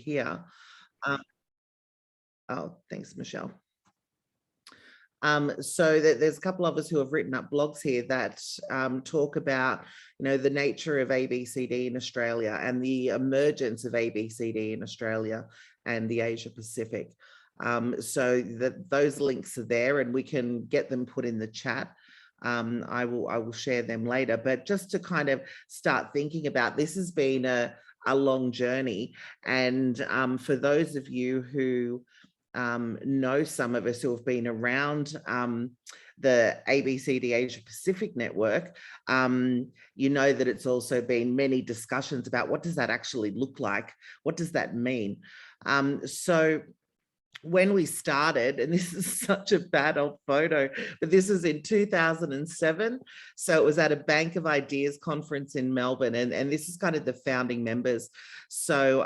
here. Oh, thanks, Michelle. So there's a couple of us who have written up blogs here that talk about, the nature of ABCD in Australia and the emergence of ABCD in Australia and the Asia Pacific. So those links are there, and we can get them put in the chat. I will share them later, but just to kind of start thinking about, this has been a long journey, and for those of you who know some of us who have been around the ABCD Asia Pacific network, you know that it's also been many discussions about what does that actually look like? What does that mean? So when we started, and this is such a bad old photo, but this was in 2007. So it was at a Bank of Ideas conference in Melbourne. And this is kind of the founding members. So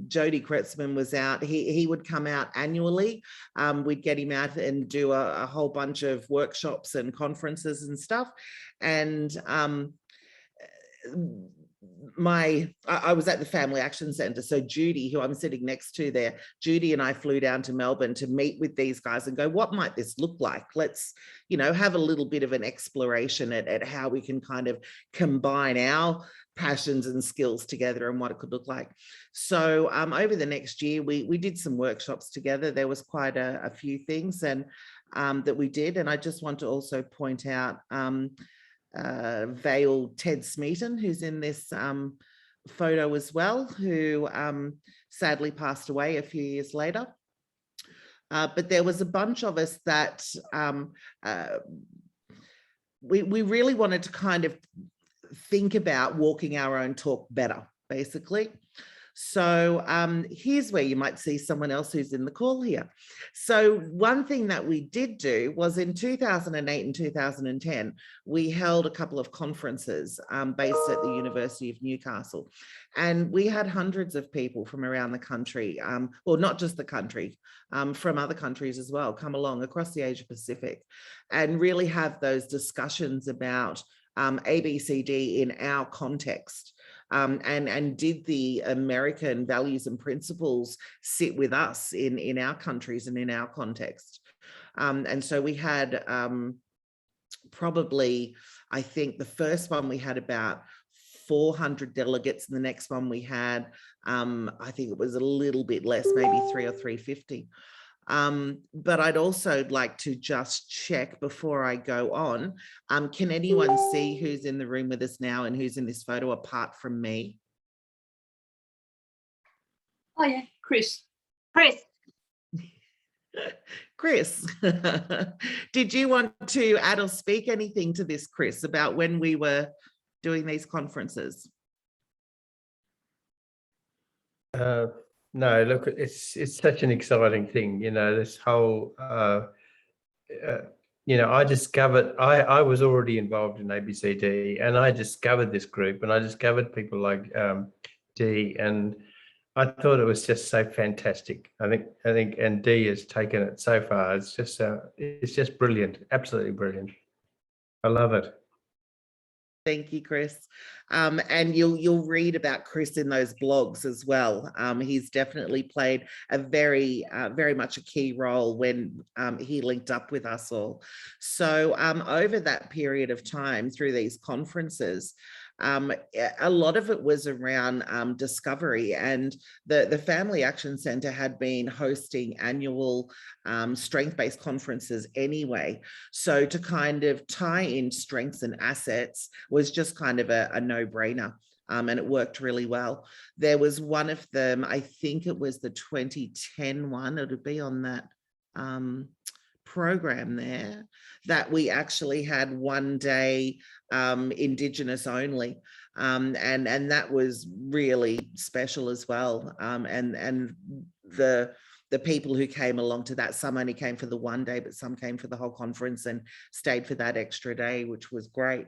Jody Kretzmann was out. He would come out annually. We'd get him out and do a whole bunch of workshops and conferences and stuff. And I was at the Family Action Centre. So Judy, who I'm sitting next to there, Judy and I flew down to Melbourne to meet with these guys and go, what might this look like? Let's, have a little bit of an exploration at how we can kind of combine our passions and skills together and what it could look like. So over the next year, we did some workshops together. There was quite a few things and that we did. And I just want to also point out Vale Ted Smeaton, who's in this photo as well, who sadly passed away a few years later. But there was a bunch of us that we really wanted to kind of think about walking our own talk better, basically. So here's where you might see someone else who's in the call here. So one thing that we did do was in 2008 and 2010, we held a couple of conferences based at the University of Newcastle. And we had hundreds of people from around the country, well, not just the country, from other countries as well, come along across the Asia Pacific and really have those discussions about ABCD in our context. And did the American values and principles sit with us in our countries and in our context? And so we had probably, I think the first one we had about 400 delegates, and the next one we had, I think it was a little bit less, maybe 300 or 350. But I'd also like to just check before I go on. Can anyone see who's in the room with us now and who's in this photo apart from me? Oh yeah, Chris. Chris, did you want to add or speak anything to this, Chris, about when we were doing these conferences? No, look, it's such an exciting thing, this whole, I discovered, I was already involved in ABCD, and I discovered this group, and I discovered people like Dee, and I thought it was just so fantastic. I think, and Dee has taken it so far. It's just brilliant, absolutely brilliant. I love it. Thank you, Chris. And you'll read about Chris in those blogs as well. He's definitely played a very much a key role when he linked up with us all. So over that period of time through these conferences, a lot of it was around discovery, and the Family Action Centre had been hosting annual strength-based conferences anyway. So to kind of tie in strengths and assets was just kind of a no-brainer. And it worked really well. There was one of them, I think it was the 2010 one, it would be on that program there, that we actually had one day Indigenous only, and that was really special as well. And the people who came along to that, some only came for the one day, but some came for the whole conference and stayed for that extra day, which was great.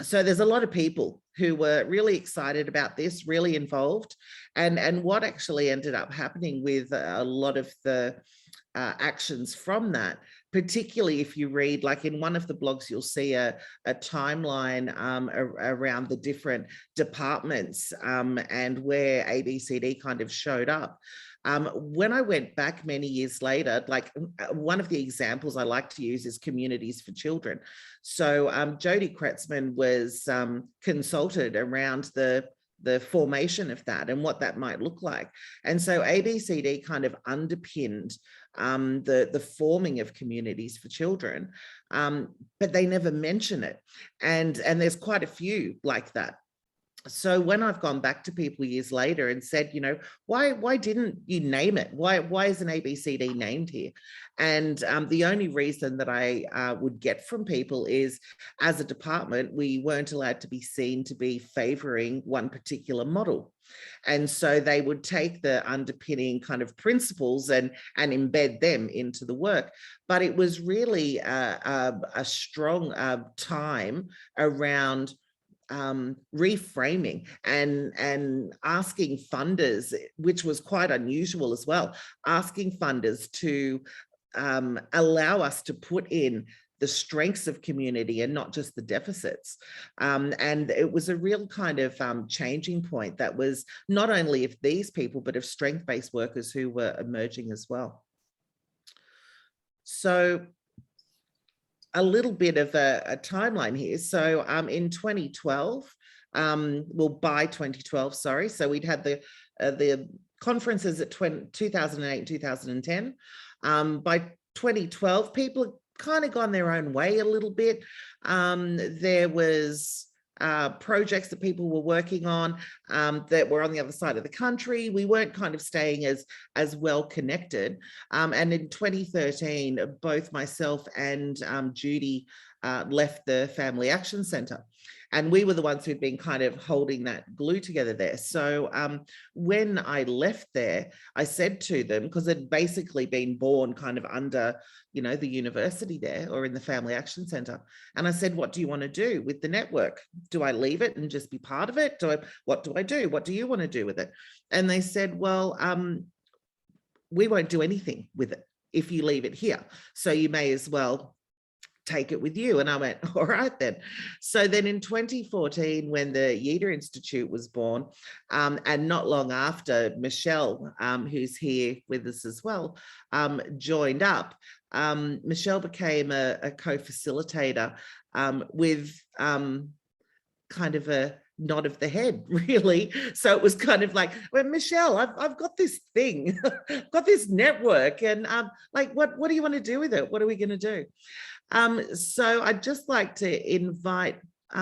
So there's a lot of people who were really excited about this, really involved. And what actually ended up happening with a lot of the actions from that, particularly if you read, like in one of the blogs, you'll see a timeline around the different departments and where ABCD kind of showed up. When I went back many years later, like one of the examples I like to use is Communities for Children. So Jodie Kretzmann was consulted around the formation of that and what that might look like. And so ABCD kind of underpinned the forming of Communities for Children, but they never mention it. And there's quite a few like that. So when I've gone back to people years later and said, you know, why didn't you name it? Why isn't ABCD named here? And the only reason that I would get from people is, as a department, we weren't allowed to be seen to be favouring one particular model. And so they would take the underpinning kind of principles and embed them into the work. But it was really a strong time around reframing and asking funders, which was quite unusual as well, asking funders to allow us to put in the strengths of community and not just the deficits. And it was a real kind of changing point that was not only of these people, but of strength-based workers who were emerging as well. So a little bit of a timeline here. So in 2012, well, by 2012, sorry. So we'd had the conferences at 2008, 2010. By 2012, people had kind of gone their own way a little bit. There was projects that people were working on that were on the other side of the country. We weren't kind of staying as well connected. And in 2013, both myself and Judy left the Family Action Centre. And we were the ones who'd been kind of holding that glue together there. So when I left there, I said to them, because it had basically been born kind of under, you know, the university there or in the Family Action Centre. And I said, what do you want to do with the network? Do I leave it and just be part of it? What do I do? What do you want to do with it? And they said, well, we won't do anything with it if you leave it here. So you may as well take it with you. And I went, all right then. So then in 2014, when the Yeater Institute was born, and not long after, Michelle, who's here with us as well, joined up. Michelle became a co-facilitator with kind of a nod of the head, really. So it was kind of like, well, Michelle, I've got this thing, got this network, and like, what do you want to do with it? What are we going to do? So I'd just like to invite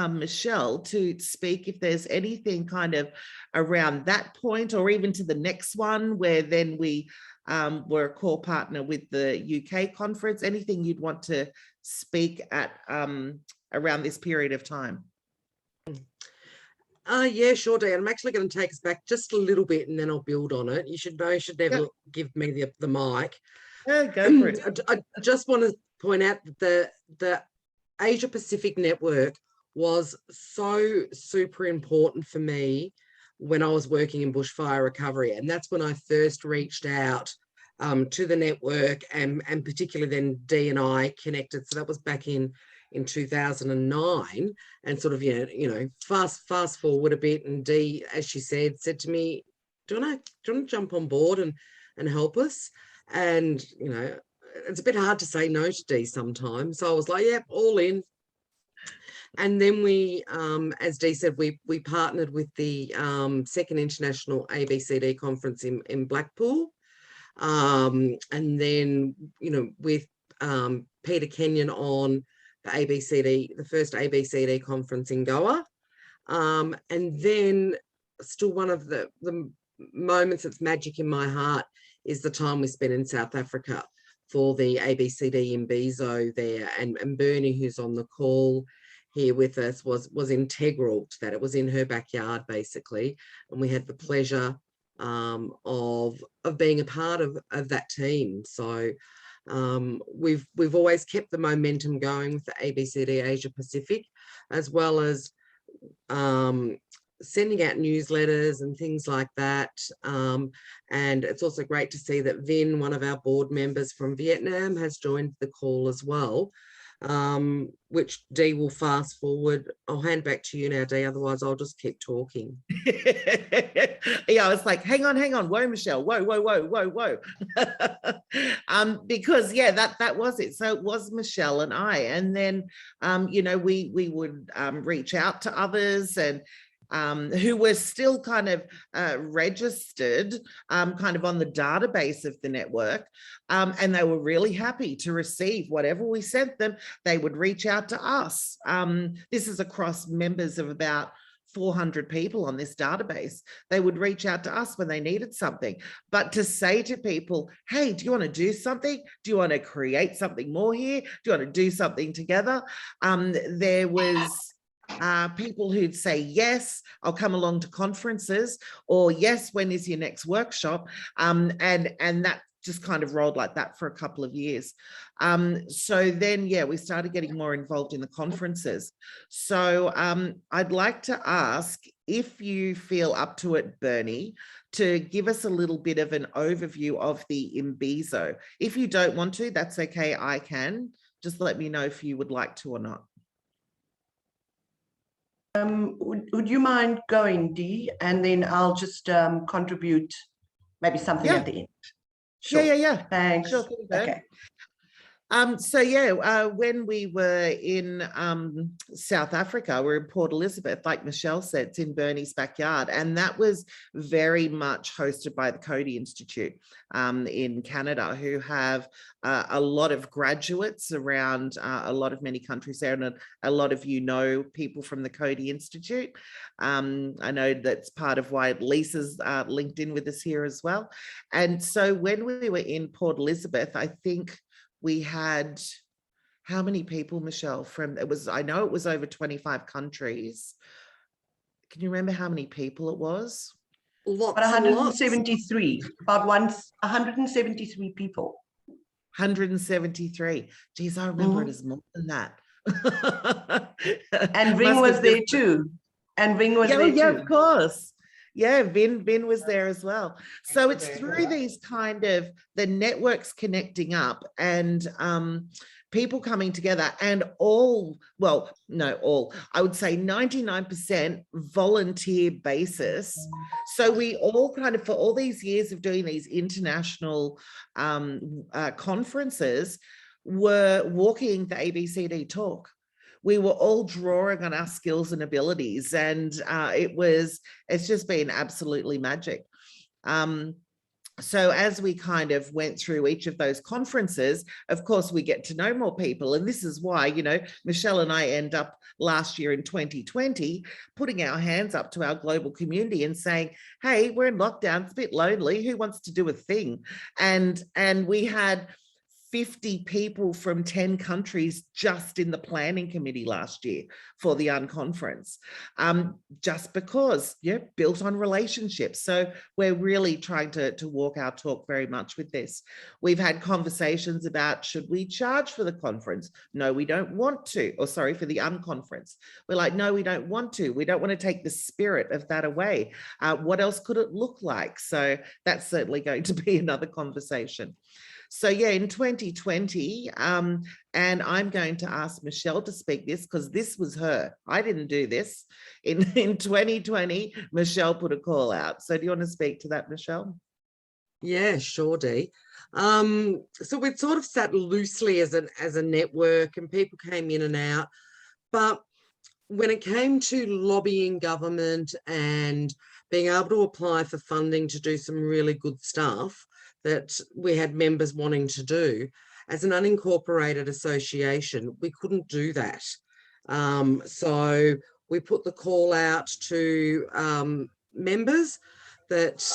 Michelle to speak if there's anything kind of around that point, or even to the next one where then we were a core partner with the UK conference. Anything you'd want to speak at around this period of time? Yeah, sure, Dan. I'm actually going to take us back just a little bit and then I'll build on it. You should know, you should never give me the mic. Yeah, go for it. I just want to point out that the Asia Pacific network was so super important for me when I was working in bushfire recovery. And that's when I first reached out to the network, and particularly then Dee and I connected. So that was back in 2009, and sort of, you know, fast forward a bit, and Dee, as she said to me, do you want to jump on board and help us? And, you know, it's a bit hard to say no to Dee sometimes. So I was like, yep, all in. And then we, as Dee said, we partnered with the second international ABCD conference in Blackpool. And then, you know, with Peter Kenyon on the ABCD, the first ABCD conference in Goa. And then still one of the moments that's magic in my heart is the time we spent in South Africa for the ABCD in Bizo there. And Bernie, who's on the call here with us, was integral to that. It was in her backyard, basically. And we had the pleasure of being a part of that team. So we've always kept the momentum going with the ABCD Asia Pacific, as well as sending out newsletters and things like that. And it's also great to see that Vin, one of our board members from Vietnam, has joined the call as well, which Dee will fast forward. I'll hand back to you now, Dee, otherwise I'll just keep talking. Yeah, I was like, hang on, whoa, Michelle, whoa. Because yeah, that was it. So it was Michelle and I, and then you know, we would reach out to others and who were still kind of registered kind of on the database of the network. And they were really happy to receive whatever we sent them. They would reach out to us. This is across members of about 400 people on this database. They would reach out to us when they needed something. But to say to people, hey, do you want to do something? Do you want to create something more here? Do you want to do something together? There was people who'd say, yes, I'll come along to conferences, or yes, when is your next workshop? And that just kind of rolled like that for a couple of years. So then, yeah, we started getting more involved in the conferences. So I'd like to ask if you feel up to it, Bernie, to give us a little bit of an overview of the Imbizo. If you don't want to, that's okay, I can. Just let me know if you would like to or not. Would you mind going, Dee? And then I'll just contribute maybe something at the end. Sure. Yeah. Thanks. Sure. Okay. So yeah, when we were in South Africa, we're in Port Elizabeth, like Michelle said, it's in Bernie's backyard, and that was very much hosted by the Coady Institute in Canada, who have a lot of graduates around a lot of many countries there, and a lot of you know people from the Coady Institute. I know that's part of why Lisa's linked in with us here as well. And so when we were in Port Elizabeth, I think we had, how many people, Michelle, I know it was over 25 countries. Can you remember how many people it was? About 173, about 173 people. 173. Geez, I remember it as more than that. And Ving was there too. Yeah, of course. Yeah, Vin was there as well. So it's through these kind of the networks connecting up and people coming together, and I would say 99% volunteer basis. So we all kind of, for all these years of doing these international conferences, were walking the ABCD talk. We were all drawing on our skills and abilities, and it's just been absolutely magic. So as we kind of went through each of those conferences, of course, we get to know more people. And this is why, you know, Michelle and I end up last year in 2020, putting our hands up to our global community and saying, hey, we're in lockdown, it's a bit lonely, who wants to do a thing? And we had 50 people from 10 countries just in the planning committee last year for the Unconference, just because, built on relationships. So we're really trying to walk our talk very much with this. We've had conversations about, should we charge for the conference? No, we don't want to. Or sorry, for the Unconference. We're like, no, we don't want to. We don't want to take the spirit of that away. What else could it look like? So that's certainly going to be another conversation. So yeah, in 2020, and I'm going to ask Michelle to speak this because this was her. I didn't do this. In 2020, Michelle put a call out. So do you want to speak to that, Michelle? Yeah, sure, Dee. So we'd sort of sat loosely as a network, and people came in and out. But when it came to lobbying government and being able to apply for funding to do some really good stuff that we had members wanting to do, as an unincorporated association, we couldn't do that. So we put the call out to members that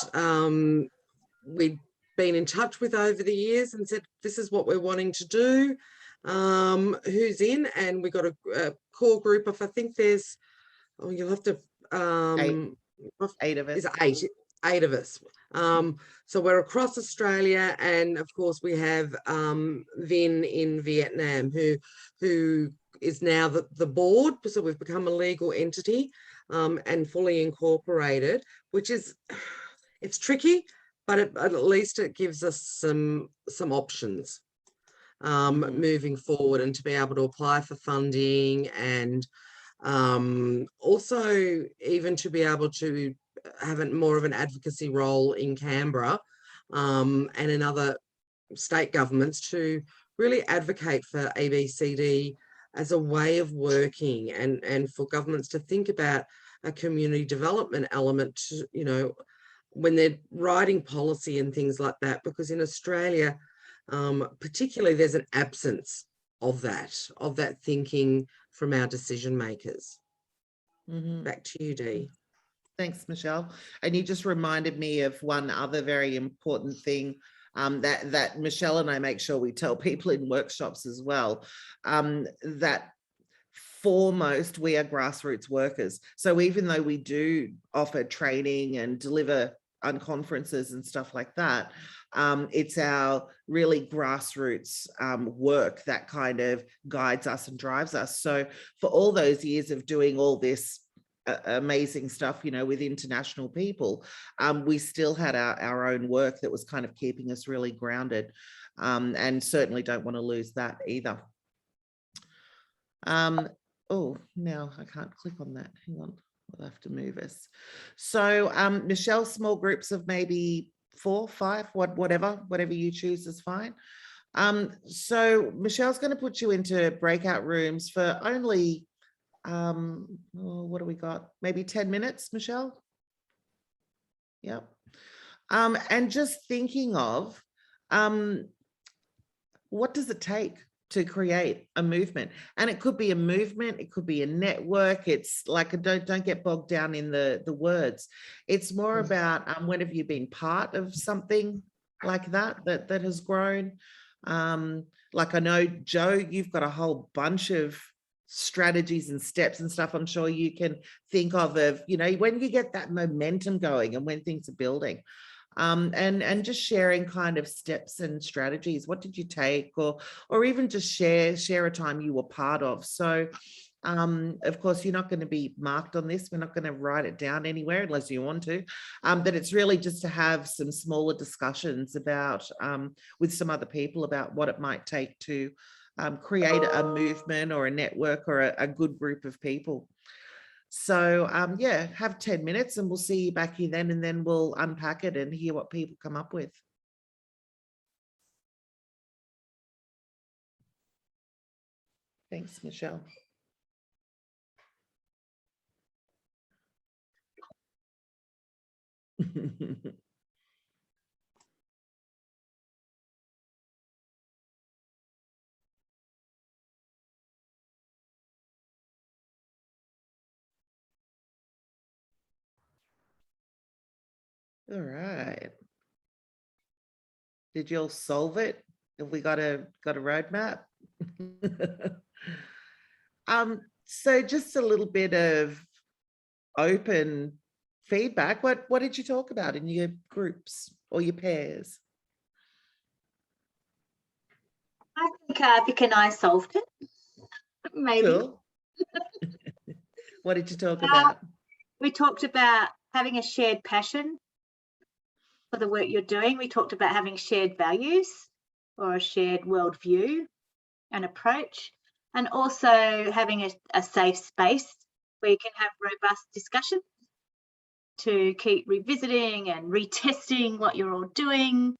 we'd been in touch with over the years and said, this is what we're wanting to do. Who's in? And we got a core group of, I think there's, you'll have to, eight of us. Is eight of us. So we're across Australia, and of course we have Vin in Vietnam, who is now the board. So we've become a legal entity. and fully incorporated, which is, it's tricky, but at least it gives us some options moving forward, and to be able to apply for funding, and also even to be able to have more of an advocacy role in Canberra and in other state governments to really advocate for ABCD as a way of working, and for governments to think about a community development element to, you know, when they're writing policy and things like that, because in Australia, particularly, there's an absence of that thinking from our decision makers. Back to you, Dee. Thanks, Michelle. And you just reminded me of one other very important thing that Michelle and I make sure we tell people in workshops as well, that foremost, we are grassroots workers. So even though we do offer training and deliver unconferences and stuff like that, it's our really grassroots work that kind of guides us and drives us. So for all those years of doing all this amazing stuff, you know, with international people, we still had our own work that was kind of keeping us really grounded, and certainly don't want to lose that either. Oh, now I can't click on that. Hang on, I'll have to move us. So Michelle, small groups of maybe 4, 5, whatever you choose is fine. So Michelle's going to put you into breakout rooms for only what do we got? Maybe 10 minutes, Michelle? Yep. And just thinking of what does it take to create a movement? And it could be a movement, it could be a network. It's like, don't get bogged down in the words. It's more about when have you been part of something like that has grown? Like I know, Joe, you've got a whole bunch of strategies and steps and stuff I'm sure you can think of, you know, when you get that momentum going and when things are building, and just sharing kind of steps and strategies. What did you take, or even just share a time you were part of. So of course you're not going to be marked on this, we're not going to write it down anywhere unless you want to, but it's really just to have some smaller discussions about with some other people about what it might take to create a movement or a network or a good group of people. So yeah, have 10 minutes and we'll see you back here then, and then we'll unpack it and hear what people come up with. Thanks, Michelle. All right. Did you all solve it? Have we got a roadmap? So just a little bit of open feedback. What did you talk about in your groups or your pairs? I think Vic and I solved it. Maybe. Cool. What did you talk about? We talked about having a shared passion for the work you're doing. We talked about having shared values or a shared worldview and approach, and also having a safe space where you can have robust discussion to keep revisiting and retesting what you're all doing.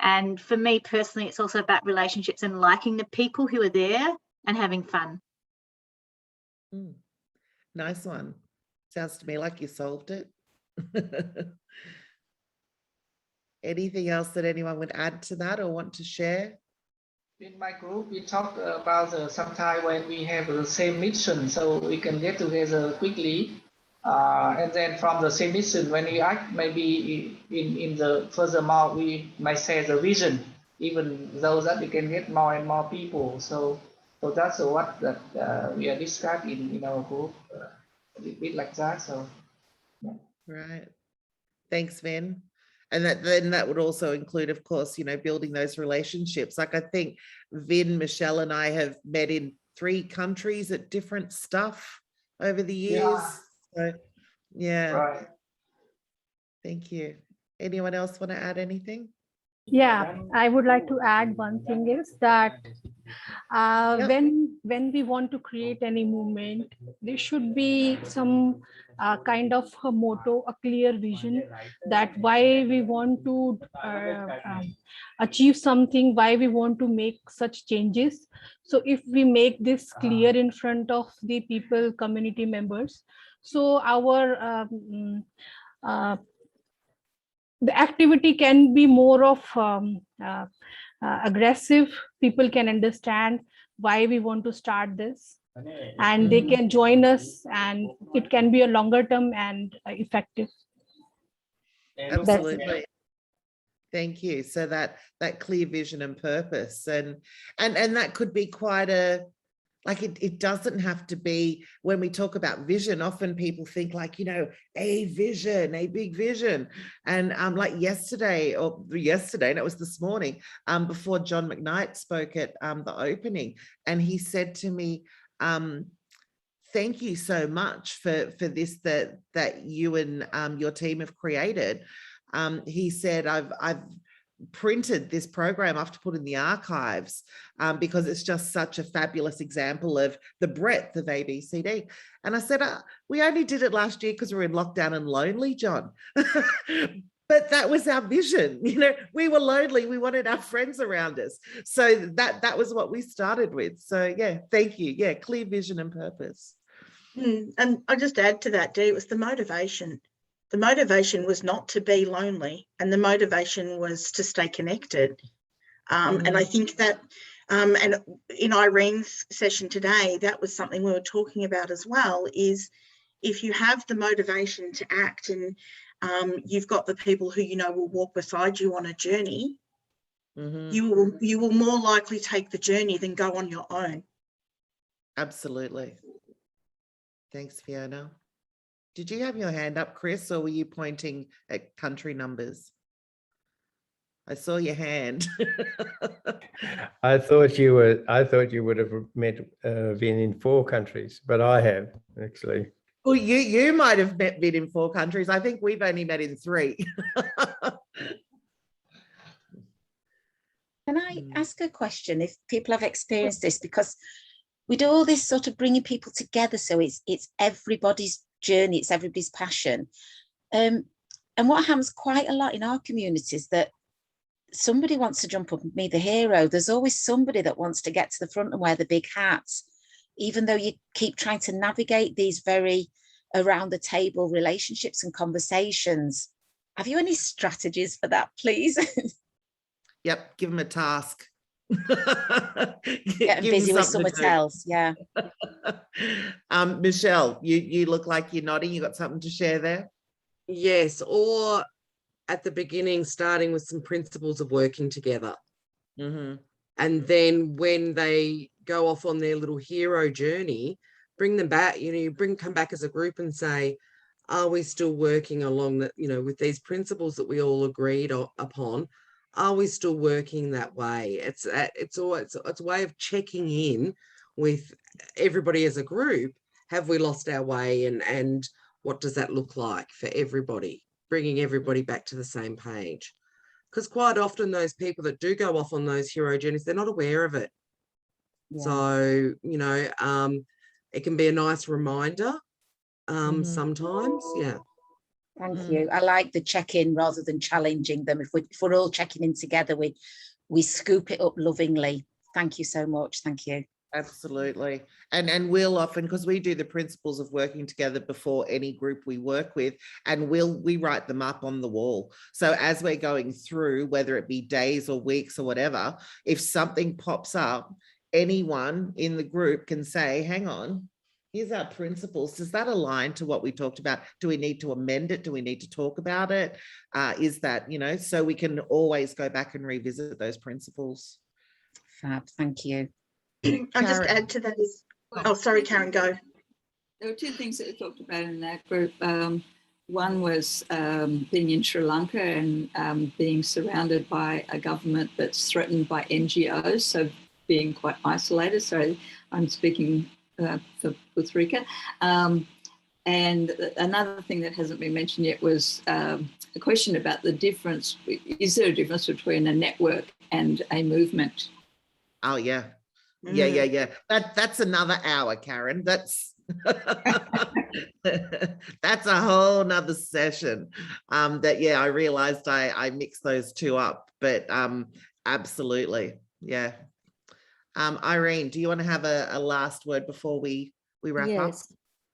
And for me personally, it's also about relationships and liking the people who are there and having fun. Nice one. Sounds to me like you solved it. Anything else that anyone would add to that or want to share? In my group, we talked about sometime when we have the same mission, so we can get together quickly. And then from the same mission, when we act, maybe in the furthermore, we might share the vision, even though that we can get more and more people. So that's what that we are describing in our group, a bit like that. So yeah. Right. Thanks, Vin. And that would also include, of course, you know, building those relationships. Like I think Vin, Michelle, and I have met in 3 countries at different stuff over the years. Yeah. So Yeah. Right. Thank you. Anyone else want to add anything? Yeah, I would like to add one thing is that Yep. when we want to create any movement, there should be some kind of a motto, a clear vision that why we want to achieve something, why we want to make such changes. So if we make this clear in front of the people, community members, so our the activity can be more of aggressive. People can understand why we want to start this, and they can join us, and it can be a longer term and effective. Absolutely. Thank you. So that clear vision and purpose, and that could be quite a, like, it doesn't have to be, when we talk about vision, often people think like, you know, a vision, a big vision. And like yesterday, and it was this morning, before John McKnight spoke at the opening, and he said to me, thank you so much for this that you and your team have created. He said, I've printed this program off to put in the archives because it's just such a fabulous example of the breadth of ABCD. And I said, we only did it last year because we were in lockdown and lonely, John. But that was our vision. You know, we were lonely. We wanted our friends around us. So that was what we started with. So yeah, thank you. Yeah, clear vision and purpose. And I'll just add to that, Dee, it was the motivation. The motivation was not to be lonely, and the motivation was to stay connected. And I think that, and in Irene's session today, that was something we were talking about as well, is if you have the motivation to act, and you've got the people who, you know, will walk beside you on a journey, you will more likely take the journey than go on your own. Absolutely. Thanks, Fiona. Did you have your hand up, Chris, or were you pointing at country numbers? I saw your hand. I thought you would have meant been in 4 countries, but I have actually. Well, you might have been in 4 countries. I think we've only met in 3. Can I ask a question if people have experienced this? Because we do all this sort of bringing people together, so it's everybody's journey, it's everybody's passion. And what happens quite a lot in our communities, that somebody wants to jump up and be the hero. There's always somebody that wants to get to the front and wear the big hats, even though you keep trying to navigate these very around the table relationships and conversations. Have you any strategies for that, please? Yep, give them a task. Getting busy with someone else, yeah. Michelle, you look like you're nodding. You got something to share there? Yes, or at the beginning, starting with some principles of working together. And then when they go off on their little hero journey, bring them back, you know, come back as a group and say, are we still working along that, you know, with these principles that we all agreed upon? Are we still working that way? It's a way of checking in with everybody as a group. Have we lost our way, and what does that look like for everybody? Bringing everybody back to the same page. Because quite often those people that do go off on those hero journeys, they're not aware of it. Yeah. So, you know, it can be a nice reminder sometimes, yeah. Thank you. I like the check-in rather than challenging them. If we're all checking in together, we scoop it up lovingly. Thank you so much. Thank you. Absolutely. And we'll often, because we do the principles of working together before any group we work with, and we write them up on the wall. So as we're going through, whether it be days or weeks or whatever, if something pops up, anyone in the group can say, hang on, here's our principles. Does that align to what we talked about? Do we need to amend it? Do we need to talk about it? Is that, you know, so we can always go back and revisit those principles. Fab, thank you. I'll just add to that is, oh, sorry, Karen, go. There were 2 things that we talked about in that group. One was being in Sri Lanka and being surrounded by a government that's threatened by NGOs, so being quite isolated. So I'm speaking for Puerto Rico. And another thing that hasn't been mentioned yet was a question about the difference. Is there a difference between a network and a movement? Oh, yeah. Yeah. That's another hour, Karen. That's that's a whole nother session. I realized I mixed those two up, but absolutely. Yeah. Irene, do you want to have a last word before we wrap up? Yes.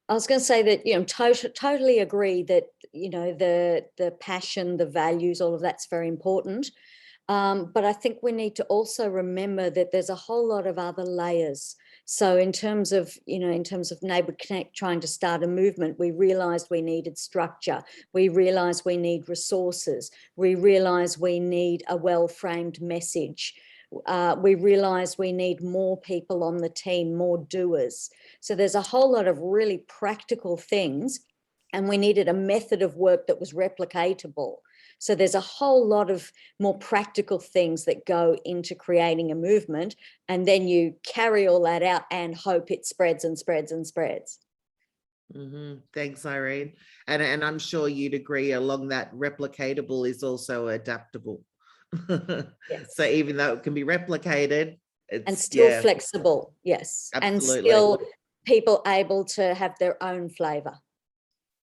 I was going to say that, totally agree that, the passion, the values, all of that's very important. But I think we need to also remember that there's a whole lot of other layers. So in terms of Neighbourhood Connect trying to start a movement, we realised we needed structure. We realised we need resources. We realised we need a well-framed message. We realised we need more people on the team, more doers. So there's a whole lot of really practical things, and we needed a method of work that was replicatable. So there's a whole lot of more practical things that go into creating a movement, and then you carry all that out and hope it spreads and spreads and spreads. Thanks, Irene. And I'm sure you'd agree along that replicatable is also adaptable. Yes. So even though it can be replicated, it's and still flexible, yes. Absolutely. And still people able to have their own flavour.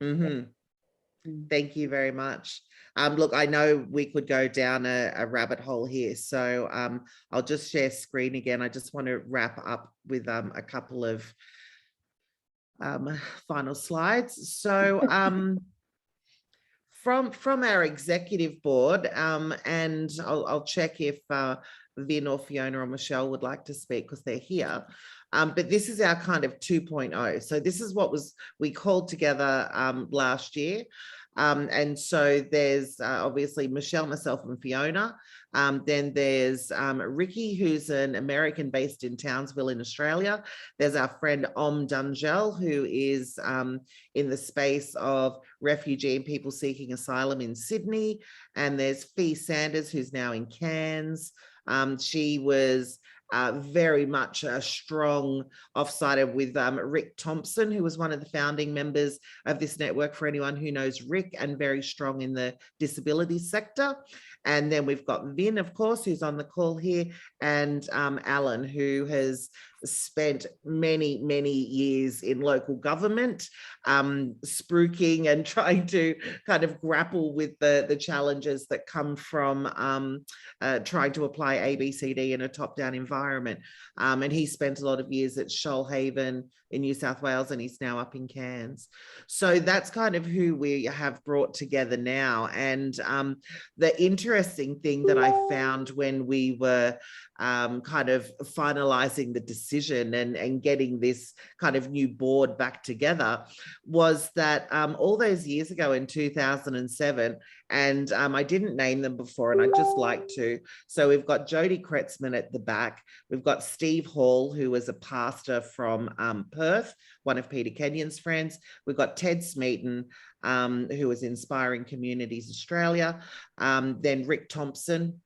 Thank you very much. Look, I know we could go down a rabbit hole here, so I'll just share screen again. I just want to wrap up with a couple of final slides. So from our executive board, and I'll check if Vin or Fiona or Michelle would like to speak because they're here. But this is our kind of 2.0. So this is what we called together last year. And so there's obviously Michelle, myself, and Fiona. Then there's Ricky, who's an American based in Townsville in Australia. There's our friend Om Dunjel, who is in the space of refugee and people seeking asylum in Sydney. And there's Fee Sanders, who's now in Cairns. She was very much a strong offsider with Rick Thompson, who was one of the founding members of this network, for anyone who knows Rick, and very strong in the disability sector. And then we've got Vin, of course, who's on the call here, and Alan, who has spent many, many years in local government, spruiking and trying to kind of grapple with the challenges that come from trying to apply ABCD in a top-down environment. And he spent a lot of years at Shoalhaven in New South Wales, and he's now up in Cairns. So that's kind of who we have brought together now. And the interesting thing that I found when we were kind of finalizing the decision and getting this kind of new board back together was that all those years ago in 2007, and I didn't name them before, and I'd just like to. So we've got Jody Kretzmann at the back. We've got Steve Hall, who was a pastor from Perth, one of Peter Kenyon's friends. We've got Ted Smeaton, who was Inspiring Communities Australia. Then Rick Thompson,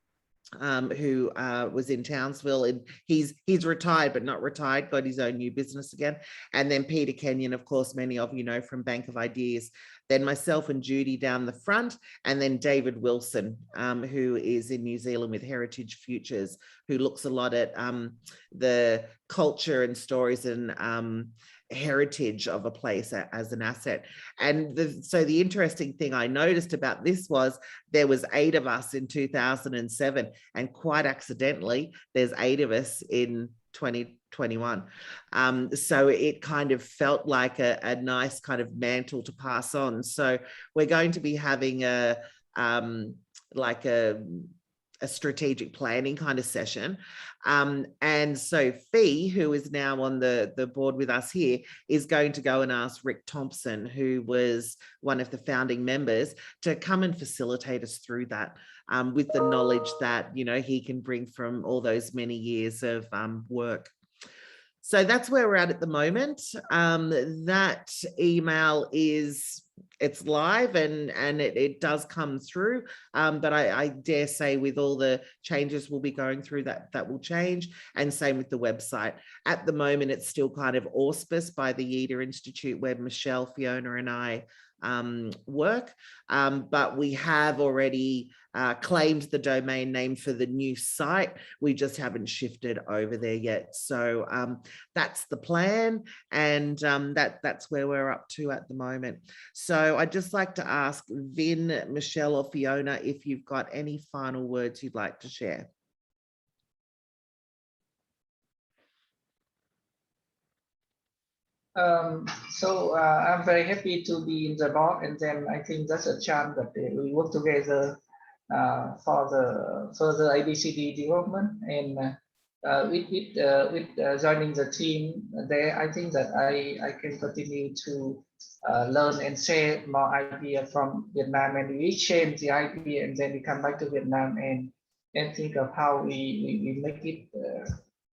who was in Townsville, and he's retired but not retired, got his own new business again. And then Peter Kenyon, of course, many of you know from Bank of Ideas. Then myself and Judy down the front, and then David Wilson, who is in New Zealand with Heritage Futures, who looks a lot at the culture and stories and heritage of a place as an asset. And so the interesting thing I noticed about this was there was 8 of us in 2007, and quite accidentally there's 8 of us in 2021. So it kind of felt like a nice kind of mantle to pass on. So we're going to be having a strategic planning kind of session. And so Fee, who is now on the board with us here, is going to go and ask Rick Thompson, who was one of the founding members, to come and facilitate us through that with the knowledge that, he can bring from all those many years of work. So that's where we're at the moment. That email it's live and it does come through. But I dare say with all the changes we'll be going through that will change, and same with the website. At the moment, it's still kind of auspiced by the YIDA Institute where Michelle, Fiona and I work, but we have already claimed the domain name for the new site. We just haven't shifted over there yet. So that's the plan, and that's where we're up to at the moment. So I'd just like to ask Vin, Michelle or Fiona if you've got any final words you'd like to share. I'm very happy to be in the board, and then I think that's a chance that we work together for the further ABCD development. And with joining the team there, I think that I can continue to learn and share more ideas from Vietnam, and we change the idea, and then we come back to Vietnam and think of how we make it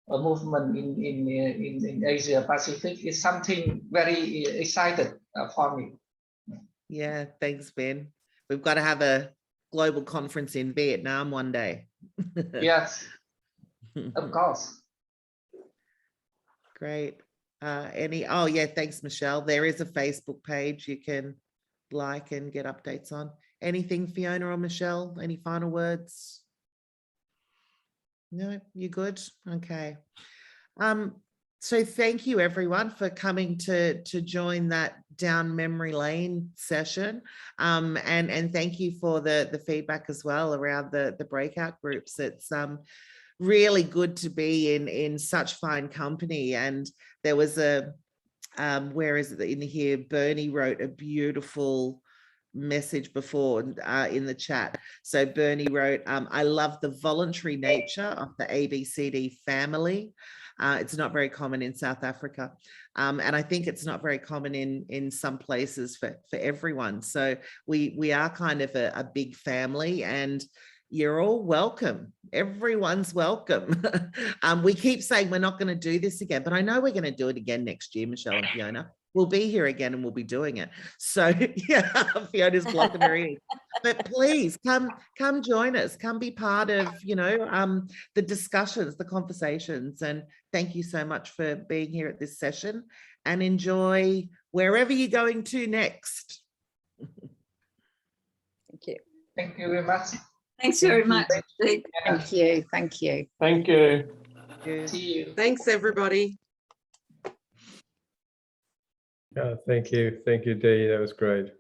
a movement in Asia Pacific. Is something very excited for me. Yeah, thanks, Ben. We've got to have a global conference in Vietnam one day. Yes, of course. Great. Oh yeah, thanks, Michelle. There is a Facebook page you can like and get updates on. Anything, Fiona or Michelle? Any final words? No, you good? Okay. So thank you everyone for coming to join that down memory lane session. And thank you for the feedback as well around the breakout groups. It's really good to be in such fine company. And there was where is it in here? Bernie wrote a beautiful message before in the chat. So Bernie wrote, I love the voluntary nature of the ABCD family. It's not very common in South Africa. And I think it's not very common in some places for everyone. So we are kind of a big family, and you're all welcome. Everyone's welcome. We keep saying we're not going to do this again, but I know we're going to do it again next year, Michelle and Fiona. We'll be here again and we'll be doing it. So yeah, Fiona's blocking her ears. But please come join us. Come be part of, the discussions, the conversations. And thank you so much for being here at this session, and enjoy wherever you're going to next. Thank you. Thank you very much. Thanks very much. Thank you. Thank you. Thank you. See you. Thanks, everybody. Thank you. Thank you, Dee. That was great.